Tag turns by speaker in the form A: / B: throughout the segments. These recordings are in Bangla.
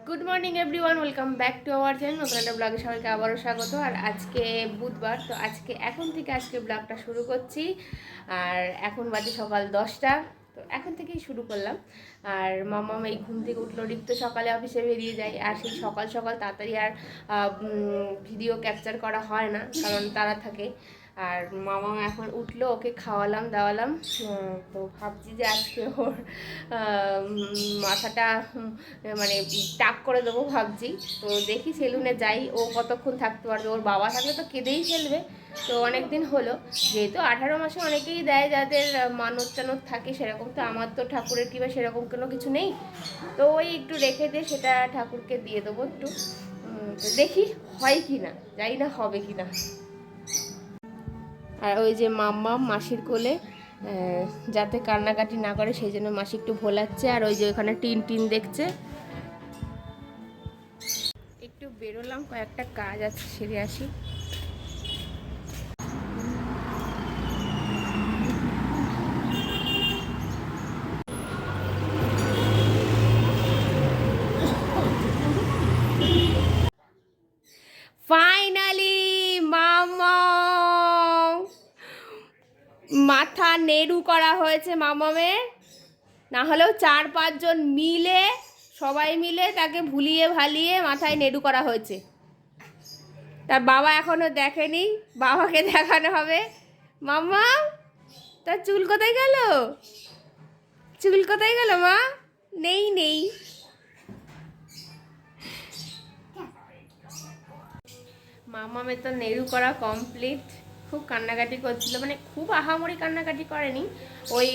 A: Good morning everyone, welcome back to our channel. নতুন একটা ব্লগে সবাইকে আবারও স্বাগত। আর আজকে বুধবার, তো এখন থেকে ব্লগটা শুরু করছি। আর এখন বাজে সকাল 10টা, তো এখন থেকেই শুরু করলাম। আর মাম্মাম এই ঘুম থেকে উঠলো। রিক তো সকালে অফিসে বেরিয়ে যায়, আর সেই সকাল সকাল তাড়াতাড়ি আর ভিডিও ক্যাপচার করা হয় না, কারণ তারা থাকে। আর মামা এখন উঠলো, ওকে খাওয়ালাম দাওয়ালাম। তো ভাবছি যে আজকে ওর মাথাটা মানে টাক করে দেবো ভাবছি। তো দেখি সেলুনে যাই, ও কতক্ষণ থাকতে পারবে। ওর বাবা থাকলে তো কেঁদেই ফেলবে। তো অনেক দিন হলো, যেহেতু 18 মাসে অনেকেই দেয় যাদের মানত টানত থাকে, সেরকম তো আমার তো ঠাকুরের কৃপা সেরকম কোনো কিছু নেই। তো ওই একটু রেখে দিয়ে সেটা ঠাকুরকে দিয়ে দেবো একটু। তো দেখি হয় কি না, জানি না হবে কি না। আর ওই যে মাম্মা মাসির কোলে, যাতে কান্নাকাটি না করে সেই জন্য মাসি একটু ভোলাচ্ছে। আর ওই যে ওখানে টিন টিন দেখছে। একটু বেরোলাম, কয়েকটা কাজ আছে, সেরে আসি। ফাইনালি মামা মাথা নেড়ু করা হয়েছে মামামের। না হলেও 4-5 জন মিলে, সবাই মিলে তাকে ভুলিয়ে ভালিয়ে মাথায় নেড়ু করা হয়েছে। তার বাবা এখনো দেখেনি, বাবাকে দেখানো হবে। মাম্মা, তার চুল কোথায় গেল? চুল কোথায় গেল মা? নেই নেই। মামামের তো নেড়ু করা কমপ্লিট। খুব কান্নাকাটি করছিল, মানে খুব আহামরি কান্নাকাটি করেনি। ওই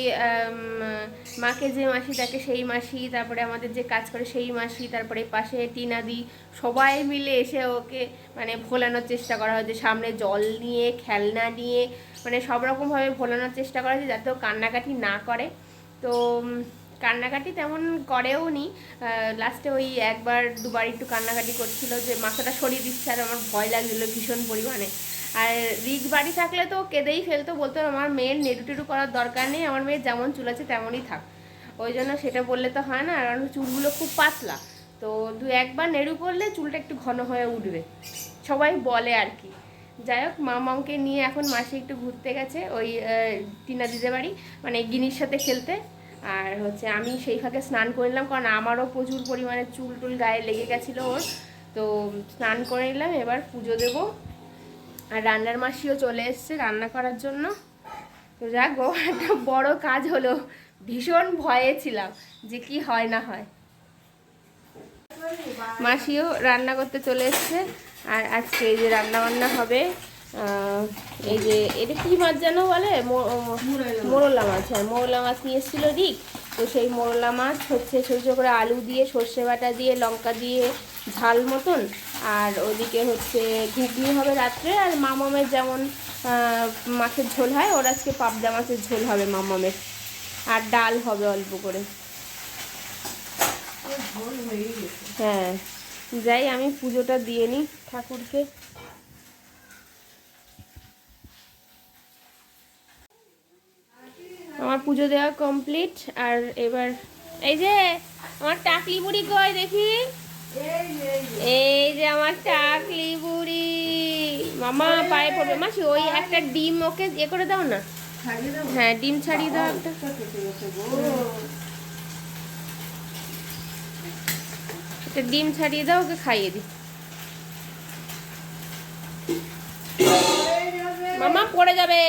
A: মাকে যে মাসি দেখে সেই মাসি, তারপরে আমাদের যে কাজ করে সেই মাসি, তারপরে পাশে টিনাদি, সবাই মিলে এসে ওকে মানে ভোলানোর চেষ্টা করা হয়েছে। সামনে জল নিয়ে, খেলনা নিয়ে, মানে সব রকমভাবে ভোলানোর চেষ্টা করা হয়েছে যাতে ও কান্নাকাটি না করে। তো কান্নাকাটি তেমন করেও নি। লাস্টে ওই একবার দুবার একটু কান্নাকাটি করছিল, যে মাথাটা সরিয়ে দিচ্ছে, আর আমার ভয় লাগছিলো ভীষণ পরিমাণে। আর রিক বাড়ি থাকলে তো কেঁদেই ফেলতো, বলতো আমার মেয়ের নেড়ু টেড়ু করার দরকার নেই, আমার মেয়ের যেমন চুল আছে তেমনই থাক। ওই জন্য সেটা বললে তো হয় না, কারণ চুলগুলো খুব পাতলা। তো 2-1বার নেড়ু করলে চুলটা একটু ঘন হয়ে উঠবে, সবাই বলে আর কি। যাই হোক, মামাকে নিয়ে এখন মাসি একটু ঘুরতে গেছে ওই টিনা দিদের বাড়ি, মানে গিনির সাথে খেলতে। আর হচ্ছে আমি সেই ফাঁকে স্নান করে নিলাম, কারণ আমারও প্রচুর পরিমাণে চুল টুল গায়ে লেগে গেছিলো ওর। তো স্নান করে নিলাম, এবার পুজো দেব। আর রান্নার মাসিও চলে এসছে রান্না করার জন্য। তো যাক গো, একটা বড় কাজ হলো। ভীষণ ভয়ে ছিলাম যে কি হয় না হয়। মাসিও রান্না করতে চলে এসছে। আর আজকে এই যে রান্না বান্না হবে, এই যে এটা কি মাছ যেন বলে, মোরলা মাছ। হ্যাঁ, মোরলা মাছ নিয়ে এসেছিল রিক। তো সেই মোরলা মাছ হচ্ছে ছোটো ছোটো করে আলু দিয়ে, সর্ষে বাটা দিয়ে, লঙ্কা দিয়ে ঝাল মতন। আর ওদিকে হচ্ছে ঘুগনি হবে রাত্রে। আর মামামের যেমন মাছের ঝোল হয়, ওর আজকে পাবদা মাছের ঝোল হবে মামামের। আর ডাল হবে অল্প করে। হ্যাঁ, যাই আমি পুজোটা দিয়ে নিই ঠাকুরকে। আমার পুজো দেওয়া কমপ্লিট। আর এবার এই যে আমার টাকলি বুড়ি কই দেখি। এই যে আমার টাকলি বুড়ি, মামা পায়ে পড়বে। মাসি ওই একটা ডিম ওকে করে দাও না। হ্যাঁ, ডিম ছাড়িয়ে দাও একটা। একটা ডিম ছাড়িয়ে দাও, ওকে খাইয়ে দিই। মামা পড়ে যাবে।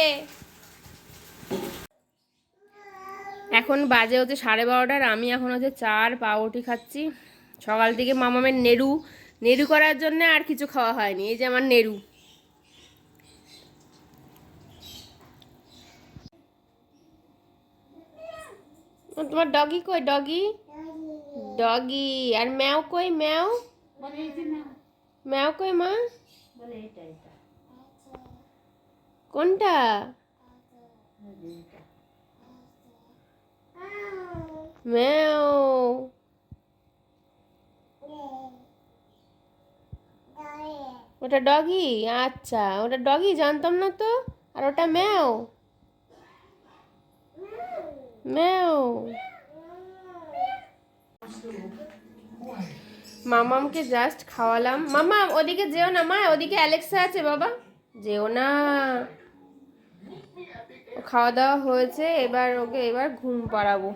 A: এখন বাজে হচ্ছে 12:30। আমি এখন হচ্ছে চার পাউরুটি খাচ্ছি। সকাল থেকে মামামের নেড়ু নেড়ু করার জন্য আর কিছু খাওয়া হয়নি। এই যে আমার নেড়ু। তোমার ডগি কই? ডগি ডগি আর ম্যাও কই? ম্যাও ম্যাও কই মা? কোনটা? ম্যাও। ওটা ডগি? আচ্ছা, ওটা ডগি জানতাম না তো। আর ওটা ম্যাও। ম্যাও। মামামকে জাস্ট খাওয়ালাম। মামাম ওদিকে যেও না মা, ওদিকে অ্যালেক্সা আছে বাবা, যেও না। খাওয়া দাওয়া হয়েছে, এবার ঘুম পাড়াবো।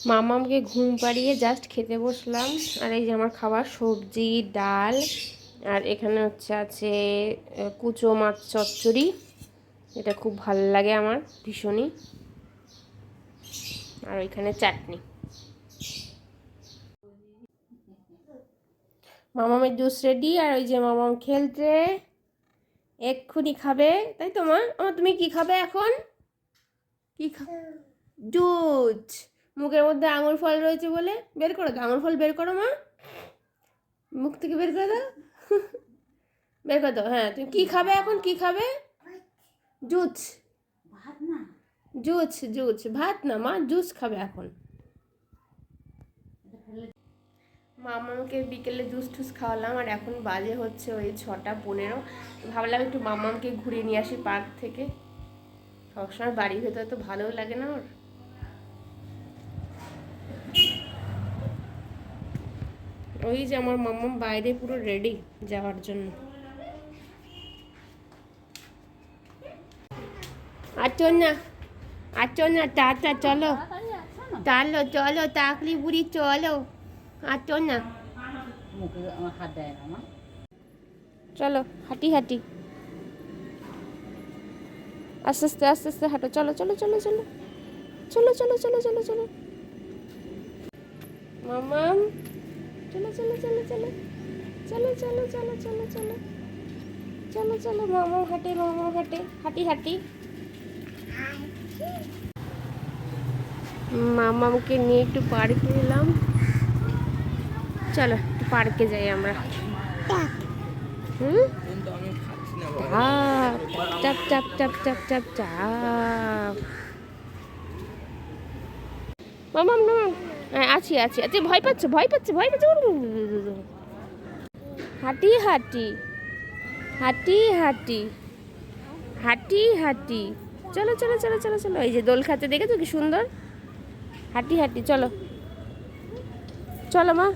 A: মামামকে ঘুম পাড়িয়ে জাস্ট খেতে বসলাম। আর এই যে আমার খাবার, সবজি, ডাল, আর এখানে আছে কুচো মাছ চচ্চড়ি, এটা খুব ভালো লাগে আমার ভীষণই। আর ওইখানে চাটনি। মামামের জুস রেডি। আর ওই যে মামাম খেলছে, এক্ষুনি খাবে, তাই তো মা? তুমি কি খাবে এখন? কি দুধ। মুখের মধ্যে আঙুর ফল রয়েছে বলে বের করো তো, আঙুর ফল বের করো মা, মুখ থেকে বের করে দাও, বের করে দাও। হ্যাঁ, তুমি কি খাবে এখন? কি খাবে? জুস। ভাত না, জুস। ভাত না মা, জুস খাবে এখন। মামামকে বিকেলে জুস টুস খাওয়ালাম। আর এখন বাজে হচ্ছে ওই 6:15। ভাবলাম একটু মামামকে ঘুরিয়ে নিয়ে আসি পার্ক থেকে। সবসময় বাড়ির ভেতরে তো ভালোও লাগে না ওর। ওই যে আমার মামাম বাইরে পুরো রেডি যাওয়ার জন্য। আচ্ছা না টাটা, চলো চলো চলো, তাকলি বুড়ি চলো, আচ্ছা না, চলো হাঁটি হাঁটি, আস্তে আস্তে আস্তে আস্তে হাঁটো, চলো চলো চলো চলো চলো চলো চলো চলো চলো মামাম, চলো চলো চলো চলো চলো চলো চলো চলো চলো চলো চলো, মামাম হাঁটে, মামাম হাঁটে, হাঁটি হাঁটি। মামামকে নিয়ে একটু পার্কে এলাম। চলো একটু পার্কে যাই আমরা। চাপ চাপ চাপ চাপ চাপ চাপ। মামাম মামাম, হ্যাঁ আছি আছি আছি। ভয় পাচ্ছে ভয় পাচ্ছে ভয় পাচ্ছে। হাঁটি হাঁটি হাঁটি হাঁটি হাঁটি হাঁটি, চলো চলো চলো চলো চলো। এই যে দোল খাচ্ছে, দেখেছো কি সুন্দর? হাঁটি হাঁটি, চলো চলো মা।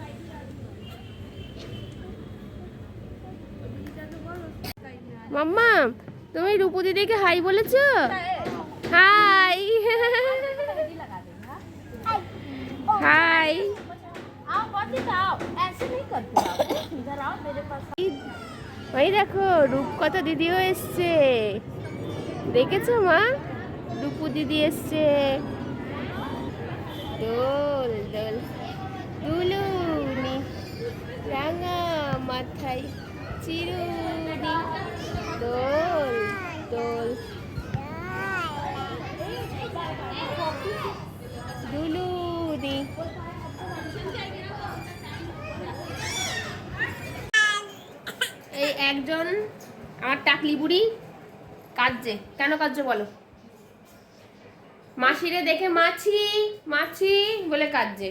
A: মাম্মা, তুমি রূপু দিদিকে হাই বলেছো? High high. ওই দেখো রূপকথা দিদিও এসছে, দেখেছো মা? রূপু দিদি এসছে। দোল দোল দুলুনি, রাঙা মাথায় চিরুনি, দোল দোল দুলুনি। এই একজন আমার টাকলি বুড়ি কাঁদছে। কেন কাঁদছে বলো? মাসিরে দেখে মাছি মাছি বলে কাঁদছে।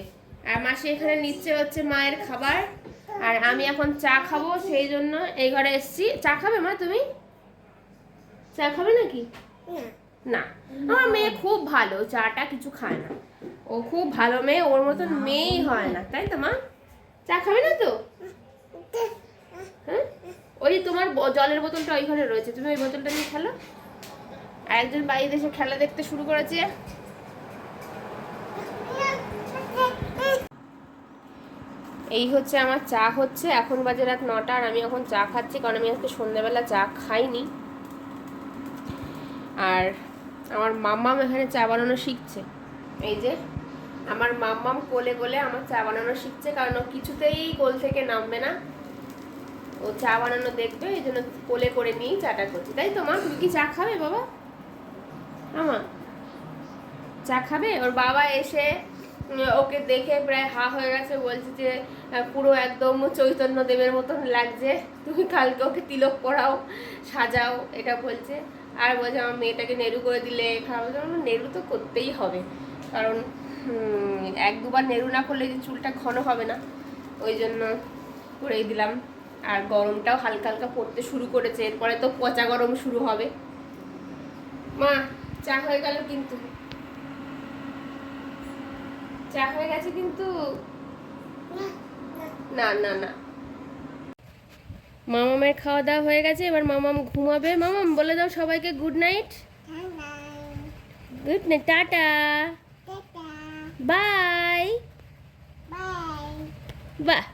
A: আর মাসি এখানে নিচ্ছে হচ্ছে মায়ের খাবার, আর আমি এখন চা খাবো, সেই জন্য এই ঘরে এসছি। চা খাবে মা? তুমি চা খাবে নাকি? না, আমার মেয়ে খুব ভালো, চাটা কিছু খায় না। ও খুব ভালো মেয়ে, ওর মতন মেয়েই হয় না, তাই তো মা? চা খাবে না তো? হ্যাঁ, ওই তোমার জলের বোতলটা ওইখানে রয়েছে, তুমি ওই বোতলটা নিয়ে খেলো। আর একজন বাইরে এসে খেলা দেখতে শুরু করেছে। এই হচ্ছে আমার চা হচ্ছে, এখন বাজে রাত 9টা। আর আমি এখন চা খাচ্ছি, কারণ আমি আজকে সন্ধ্যাবেলা চা খাইনি। আর আমার মাম্মাম এখানে চা বানানো শিখছে। এই যে আমার মাম্মাম কোলে কোলে আমার চা বানানো শিখছে, কারণ ও কিছুতেই কোল থেকে নামবে না, ও চা বানানো দেখবে, এই জন্য কোলে করে নিয়েই চাটা করছি। তাই তো মা? তুমি কি চা খাবে বাবা? আমার চা খাবে? ওর বাবা এসে ওকে দেখে প্রায় হা হয়ে গেছে, বলছে যে পুরো একদম চৈতন্য দেবের মতন লাগছে, তুমি কালকে ওকে তিলক পরাও, সাজাও, এটা বলছে। আর বলছে আমার মেয়েটাকে নেড়ু করে দিলে খারাপ। নেড়ু তো করতেই হবে, কারণ 1-2বার নেড়ু না করলে যে চুলটা ঘন হবে না, ওই জন্য করেই দিলাম। আর গরমটাও হালকা হালকা পড়তে শুরু করেছে, এরপরে তো পচা গরম শুরু হবে। মা চা হয়ে গেল কিন্তু, চা হয়ে গেছে কিন্তু। না না না। মামামের খাওয়া দাওয়া হয়ে গেছে, এবার মামাম ঘুমাবে। মামাম বলে দাও সবাইকে good night. Good night, tata, bye. বাহ,